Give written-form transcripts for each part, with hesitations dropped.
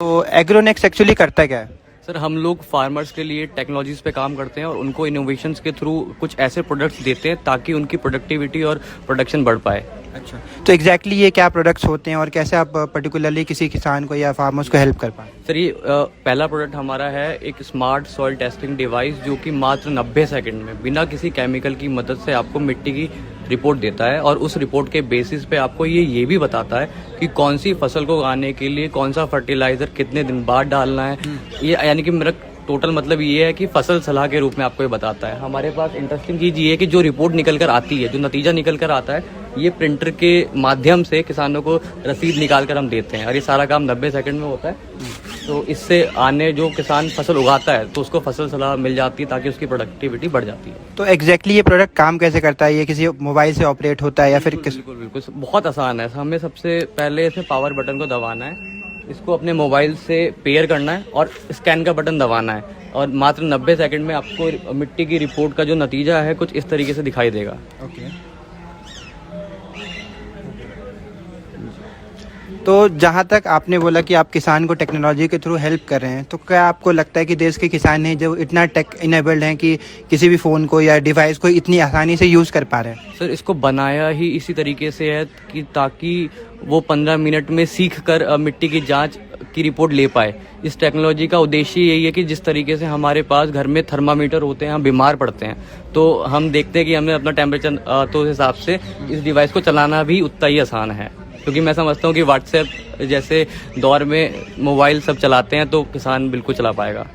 तो एग्रोनेक्स एक्चुअली करता क्या है? सर हम लोग फार्मर्स के लिए टेक्नोलॉजीज पे काम करते हैं और उनको इनोवेशंस के थ्रू कुछ ऐसे प्रोडक्ट्स देते हैं ताकि उनकी प्रोडक्टिविटी और प्रोडक्शन बढ़ पाए। अच्छा, तो एग्जैक्टली ये क्या प्रोडक्ट्स होते हैं और कैसे आप पर्टिकुलरली किसी किसान को या फार्मर्स को हेल्प कर पाएँ? सर ये पहला प्रोडक्ट हमारा है एक स्मार्ट सॉइल टेस्टिंग डिवाइस जो कि मात्र 90 सेकंड में बिना किसी केमिकल की मदद से आपको मिट्टी की रिपोर्ट देता है और उस रिपोर्ट के बेसिस पे आपको ये भी बताता है कि कौन सी फसल को उगाने के लिए कौन सा फर्टिलाइजर कितने दिन बाद डालना है। ये यानी कि मेरा टोटल मतलब ये है कि फसल सलाह के रूप में आपको ये बताता है। हमारे पास इंटरेस्टिंग चीज़ ये है कि जो रिपोर्ट निकल कर आती है, जो नतीजा निकल कर आता है, ये प्रिंटर के माध्यम से किसानों को रसीद निकाल कर हम देते हैं और ये सारा काम 90 सेकंड में होता है। तो इससे आने जो किसान फसल उगाता है तो उसको फसल सलाह मिल जाती है ताकि उसकी प्रोडक्टिविटी बढ़ जाती है। तो एग्जैक्टली ये प्रोडक्ट काम कैसे करता है? ये किसी मोबाइल से ऑपरेट होता है या फिर बिल्कुल बिल्कुल बहुत आसान है। हमें सबसे पहले इसमें पावर बटन को दबाना है, इसको अपने मोबाइल से पेयर करना है और स्कैन का बटन दबाना है और मात्र 90 सेकंड में आपको मिट्टी की रिपोर्ट का जो नतीजा है कुछ इस तरीके से दिखाई देगा। ओके। तो जहाँ तक आपने बोला कि आप किसान को टेक्नोलॉजी के थ्रू हेल्प कर रहे हैं, तो क्या आपको लगता है कि देश के किसान हैं जो इतना टेक इनेबल्ड हैं कि किसी भी फ़ोन को या डिवाइस को इतनी आसानी से यूज़ कर पा रहे हैं? सर इसको बनाया ही इसी तरीके से है कि ताकि वो 15 मिनट में सीख कर मिट्टी की जांच की रिपोर्ट ले पाए। इस टेक्नोलॉजी का उद्देश्य यही है कि जिस तरीके से हमारे पास घर में थर्मामीटर होते हैं, हम बीमार पड़ते हैं तो हम देखते हैं कि हमें अपना टेम्परेचर तो उस हिसाब से इस डिवाइस को चलाना भी उतना ही आसान है। क्योंकि मैं समझता हूँ कि व्हाट्सएप जैसे दौर में मोबाइल सब चलाते हैं तो किसान बिल्कुल चला पाएगा।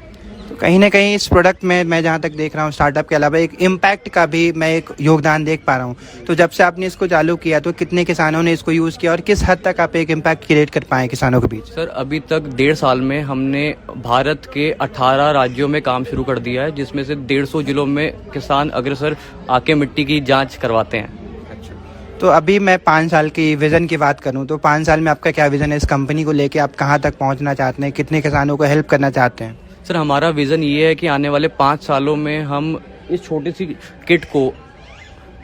तो कहीं ना कहीं इस प्रोडक्ट में मैं जहाँ तक देख रहा हूँ स्टार्टअप के अलावा एक इम्पैक्ट का भी मैं एक योगदान देख पा रहा हूँ। तो जब से आपने इसको चालू किया तो कितने किसानों ने इसको यूज़ किया और किस हद तक आप एक इम्पैक्ट क्रिएट कर पाए किसानों के बीच? सर अभी तक 1.5 साल में हमने भारत के 18 राज्यों में काम शुरू कर दिया है, जिसमें से 150 जिलों में किसान अग्रसर आके मिट्टी की जाँच करवाते हैं। तो अभी मैं 5 साल की विज़न की बात करूं तो 5 साल में आपका क्या विज़न है इस कंपनी को लेके? आप कहां तक पहुंचना चाहते हैं? कितने किसानों को हेल्प करना चाहते हैं? सर हमारा विज़न ये है कि आने वाले 5 सालों में हम इस छोटी सी किट को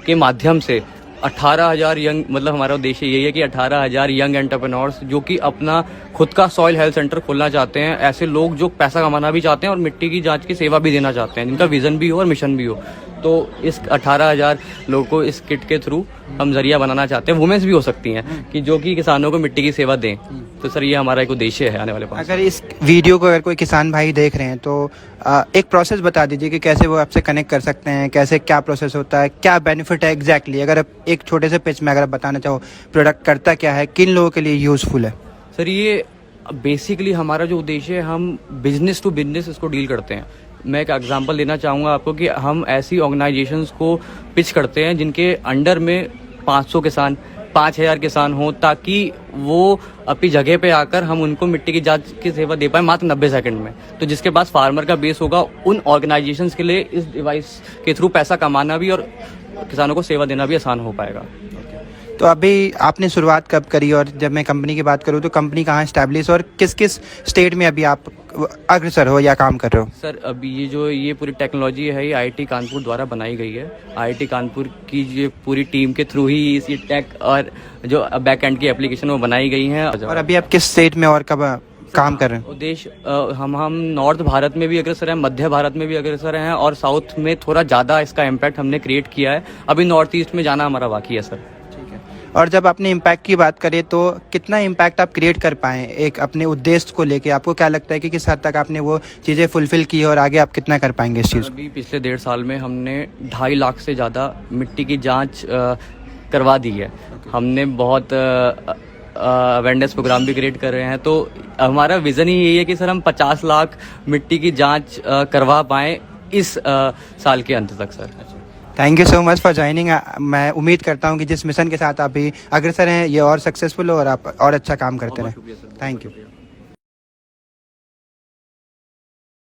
के माध्यम से 18,000 यंग, मतलब हमारा उद्देश्य यही है कि 18,000 यंग एंटरप्रेन्योर्स जो कि अपना खुद का सॉइल हेल्थ सेंटर खोलना चाहते हैं, ऐसे लोग जो पैसा कमाना भी चाहते हैं और मिट्टी की जांच की सेवा भी देना चाहते हैं, जिनका विज़न भी हो और मिशन भी हो, तो इस 18,000 लोगों को इस किट के थ्रू हम जरिया बनाना चाहते हैं। वुमेन्स भी हो सकती हैं कि जो कि किसानों को मिट्टी की सेवा दें। तो सर ये हमारा एक उद्देश्य है आने वाले 5 अगर इस वीडियो को अगर कोई किसान भाई देख रहे हैं तो एक प्रोसेस बता दीजिए कि कैसे वो आपसे कनेक्ट कर सकते हैं, कैसे क्या प्रोसेस होता है, क्या बेनिफिट है एग्जैक्टली। अगर आप एक छोटे से पिच में अगर आप बताना चाहो प्रोडक्ट करता क्या है, किन लोगों के लिए यूज़फुल है? सर ये बेसिकली हमारा जो उद्देश्य है, हम बिजनेस टू बिजनेस इसको डील करते हैं। मैं एक एग्जांपल देना चाहूँगा आपको कि हम ऐसी ऑर्गेनाइजेशंस को पिच करते हैं जिनके अंडर में 500 किसान, 5,000 किसान हो, ताकि वो अपनी जगह पे आकर हम उनको मिट्टी की जांच की सेवा दे पाए मात्र 90 सेकंड में। तो जिसके पास फार्मर का बेस होगा, उन ऑर्गेनाइजेशंस के लिए इस डिवाइस के थ्रू पैसा कमाना भी और किसानों को सेवा देना भी आसान हो पाएगा। तो अभी आपने शुरुआत कब करी और जब मैं कंपनी की बात करूँ तो कंपनी कहाँ इस्टेब्लिश और किस किस स्टेट में अभी आप अग्रसर हो या काम कर रहे हो? सर अभी ये पूरी टेक्नोलॉजी है, ये IIT कानपुर द्वारा बनाई गई है। IIT कानपुर की ये पूरी टीम के थ्रू ही इस टेक और जो बैक एंड की एप्लीकेशन वो बनाई गई हैं। और अभी आप किस स्टेट में और कब काम कर रहे हैं? उद्देश्य हम नॉर्थ भारत में भी अग्रसर हैं, मध्य भारत में भी अग्रसर हैं और साउथ में थोड़ा ज़्यादा इसका इम्पैक्ट हमने क्रिएट किया है। अभी नॉर्थ ईस्ट में जाना हमारा बाकी है सर। और जब आपने इम्पैक्ट की बात करें तो कितना इम्पैक्ट आप क्रिएट कर पाएँ एक अपने उद्देश्य को लेके? आपको क्या लगता है कि किस हद तक आपने वो चीज़ें फुलफिल की और आगे आप कितना कर पाएंगे इस चीज़? अभी पिछले 1.5 साल में हमने 2.5 लाख से ज़्यादा मिट्टी की जांच करवा दी है। हमने बहुत अवेयरनेस प्रोग्राम भी क्रिएट कर रहे हैं। तो हमारा विज़न ही यही है कि सर हम 50 लाख मिट्टी की जाँच करवा पाएँ इस साल के अंत तक sir. Thank you so much for joining. मैं उम्मीद करता हूँ कि जिस मिशन के साथ आप भी अग्रसर हैं ये और सक्सेसफुल हो और आप और अच्छा काम करते रहें। Thank you.